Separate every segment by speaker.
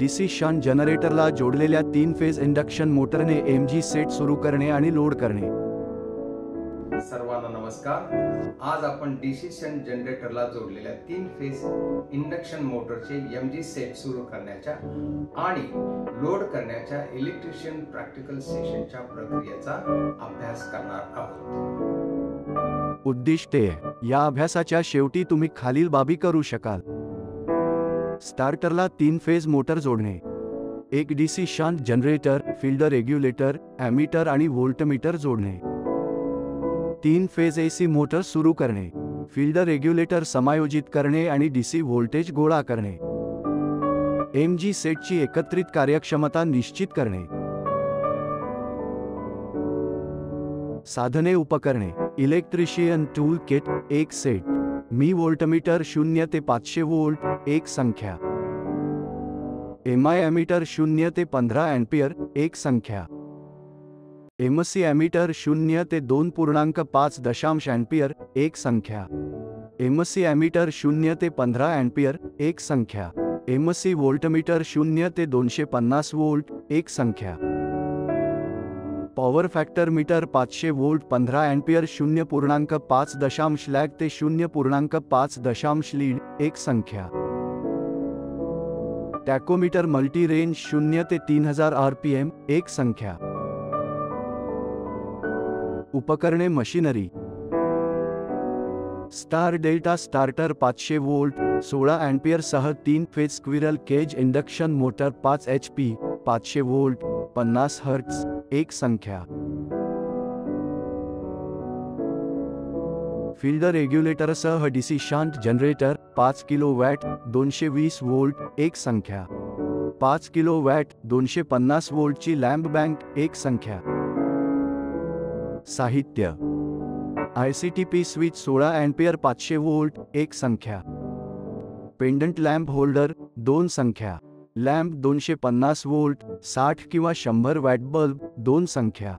Speaker 1: DC shunt जनरेटरला जोडलेल्या 3 phase induction मोटरने MG set सुरू करणे आणि लोड करणे।
Speaker 2: सर्वांना नमस्कार। आज आपण डीसी शंट जनरेटरला जोडलेल्या 3 फेज इंडक्शन मोटरचे एमजी सेट सुरू करण्याच्या आणि लोड करण्याच्या इलेक्ट्रिशियन प्रॅक्टिकल सेशनच्या प्रक्रियेचा अभ्यास करणार आहोत।
Speaker 1: उद्दिष्टे: या अभ्यासाच्या शेवटी तुम्ही खालील बाबी करू शकाल: स्टार्टरला 3 फेज मोटर जोडणे, एक DC shunt generator, field regulator, ammeter आणि व्होल्टमीटर जोडणे, 3 फेज एसी मोटर सुरू करणे, फील्ड रेग्युलेटर समायोजित करणे आणि डीसी व्होल्टेज गोळा करणे, एमजी सेटची एकत्रित कार्यक्षमता निश्चित करणे। साधने उपकरणे: इलेक्ट्रिशियन टूल किट 1 सेट, मी व्होल्टमीटर 0 ते 500 व्होल्ट 1 संख्या, एमआय ॲमीटर 0 ते 15 अँपिअर 1 संख्या, एमसी ॲमीटर 0 ते 2.5 अँपिअर 1 संख्या, एमसी ॲमीटर 0 ते 15 अँपिअर 1 संख्या, एमसी व्होल्टमीटर 0 ते 250 व्होल्ट 1 संख्या, power factor meter 500 volt 15 ampere 0.5 lag ते 0.5 लीड 1 संख्या, टॅकोमीटर मल्टी रेंज 0 ते 3000 RPM 1 संख्या। उपकरणे machinery: star delta starter 500 volt 16 ampere सह 3 phase squirrel cage induction motor 5 HP 500 volt 50 hertz 1 संख्या, फील्ड रेग्युलेटरसह DC shunt generator 5 kilowatt 220 volt 1 संख्या, 5 किलोवॅट 250 व्होल्टची लॅम्प बँक 1 संख्या। साहित्य: ICTP स्विच 16 अँपिअर 500 व्होल्ट 1 संख्या, पेंडंट लॅम्प होल्डर 2 संख्या, लॅम्प 250 व्होल्ट 60 किंवा 100 वॅट बल्ब 2 संख्या,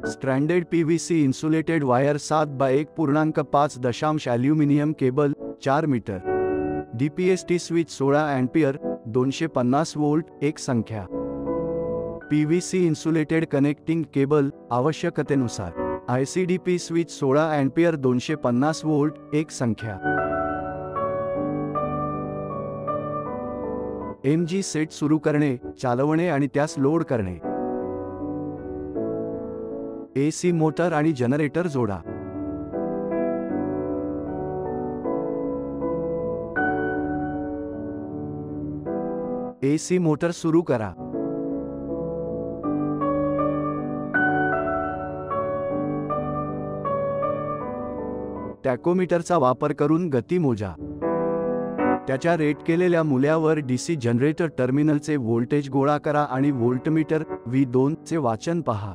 Speaker 1: stranded PVC insulated wire 7x1.5 aluminium cable 4 metre, DPST switch 16 ampere 250 volt 1 संख्या, PVC insulated connecting cable आवश्यकतेनुसार, ICDP स्विच 16 अँपिअर 250 व्होल्ट 1 संख्या। MG set सुरू करणे, चालवणे आणि त्यास लोड करणे। एसी मोटर आणि जनरेटर जोडा। एसी मोटर सुरू करा। टॅकोमीटरचा वापर करून गती मोजा। त्याच्या रेट केलेल्या मूल्यावर डीसी जनरेटर टर्मिनलचे व्होल्टेज गोळा करा आणि व्होल्टमीटर V2 चे वाचन पहा।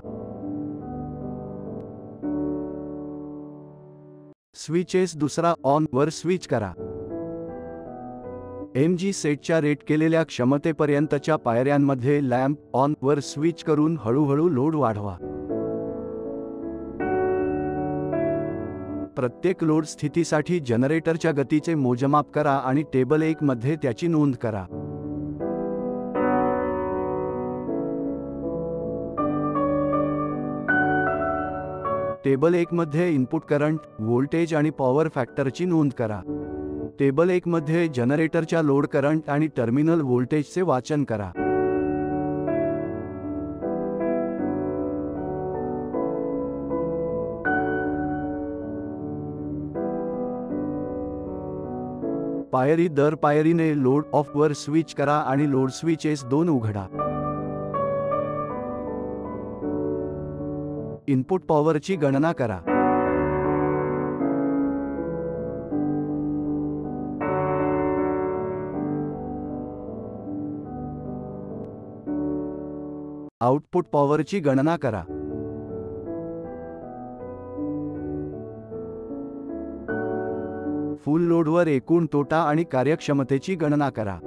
Speaker 1: स्विचेस दुसरा ऑन वर स्विच करा। एमजी सेटच्या रेट केलेल्या क्षमतेपर्यंतच्या पायऱ्यांमध्ये लॅम्प ऑन वर स्विच करून हळूहळू लोड वाढवा। प्रत्येक लोड स्थितीसाठी जनरेटरच्या गतीचे मोजमाप करा आणि टेबल 1 मध्ये त्याची नोंद करा। टेबल 1 मध्ये इनपुट करंट, व्होल्टेज आणि पॉवर फॅक्टरची नोंद करा। टेबल 1 मध्ये जनरेटरच्या लोड करंट आणि टर्मिनल व्होल्टेजचे वाचन करा। पायरी दर पायरीने लोड ऑफ वर स्विच करा आणि लोड स्विचेस 2 उघडा। इनपुट पॉवरची गणना करा। आउटपुट पॉवरची गणना करा। फुल लोडवर एकूण तोटा आणि कार्यक्षमतेची गणना करा।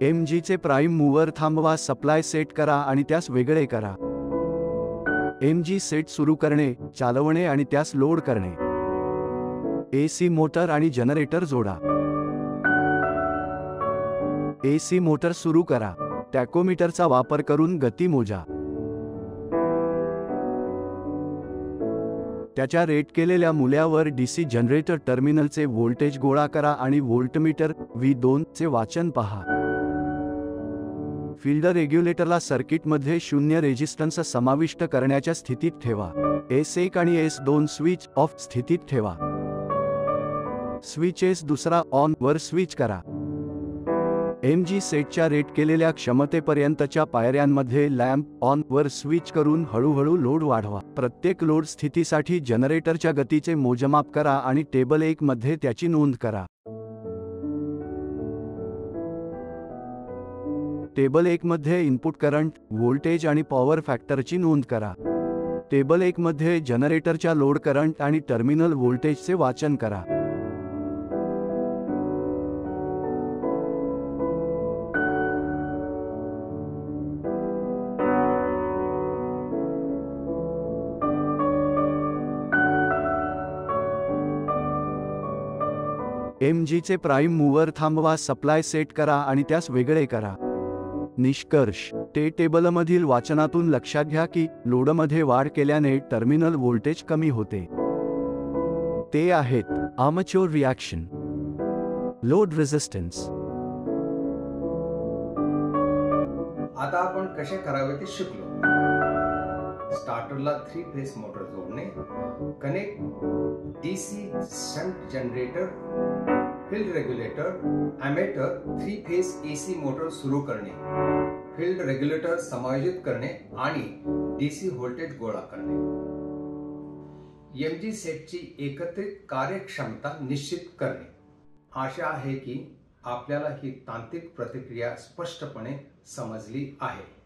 Speaker 1: एमजीचे प्राइम मूव्हर थांबवा, सप्लाय सेट करा आणि त्यास वेगळे करा। एमजी सेट सुरू करणे, चालवणे आणि त्यास लोड करणे। एसी मोटर आणि जनरेटर जोडा। AC मोटर सुरू करा. टॅकोमीटरचा वापर करून गती मोजा. त्याच्या रेट केलेल्या मूल्यावर DC जनरेटर टर्मिनलचे व्होल्टेज गोळा करा आणि व्होल्टमीटर V2 चे वाचन पहा. फील्ड रेग्युलेटरला सर्किटमध्ये 0 रेझिस्टन्स समाविष्ट करण्याच्या स्थितीत ठेवा. S1 आणि S2 स्विच ऑफ स्थितीत ठेवा. स्विच S2 ऑन वर स्विच करा. MG सेटच्या रेट केलेल्या क्षमतेपर्यंतच्या पायऱ्यांमध्ये लॅम्प ऑन वर स्विच करून हळूहळू लोड वाढवा. प्रत्येक लोड स्थितीसाठी जनरेटरच्या गतीचे मोजमाप करा आणि टेबल 1 मध्ये त्याची नोंद करा. टेबल 1 मध्ये इनपुट करंट, व्होल्टेज आणि पॉवर फॅक्टरची नोंद करा. टेबल 1 मध्ये जनरेटरच्या लोड करंट आणि टर्मिनल व्होल्टेजचे वाचन करा. MG चे प्राइम मूव्हर थांबवा. सप्लाय सेट करा आणि त्यास वेगळे करा. निष्कर्ष: टेबलमधील वाचनातून लक्षात घ्या की लोडमध्ये वाढ केल्याने टर्मिनल व्होल्टेज कमी होते. ते आहेत: आर्मेचर रिॲक्शन, लोड रेझिस्टन्स.
Speaker 2: आता आपण कसे करावे ते शिकलो. स्टार्टरला 3 फेज मोटर जोडणे, connect DC shunt generator, field regulator, ammeter, 3 phase AC motor सुरू करणे, फील्ड रेग्युलेटर समायोजित करणे आणि DC व्होल्टेज गोळा करणे. MG सेटची एकत्रित कार्यक्षमता निश्चित करणे. आशा आहे की आपल्याला ही तांत्रिक प्रतिक्रिया स्पष्टपणे समजली आहे.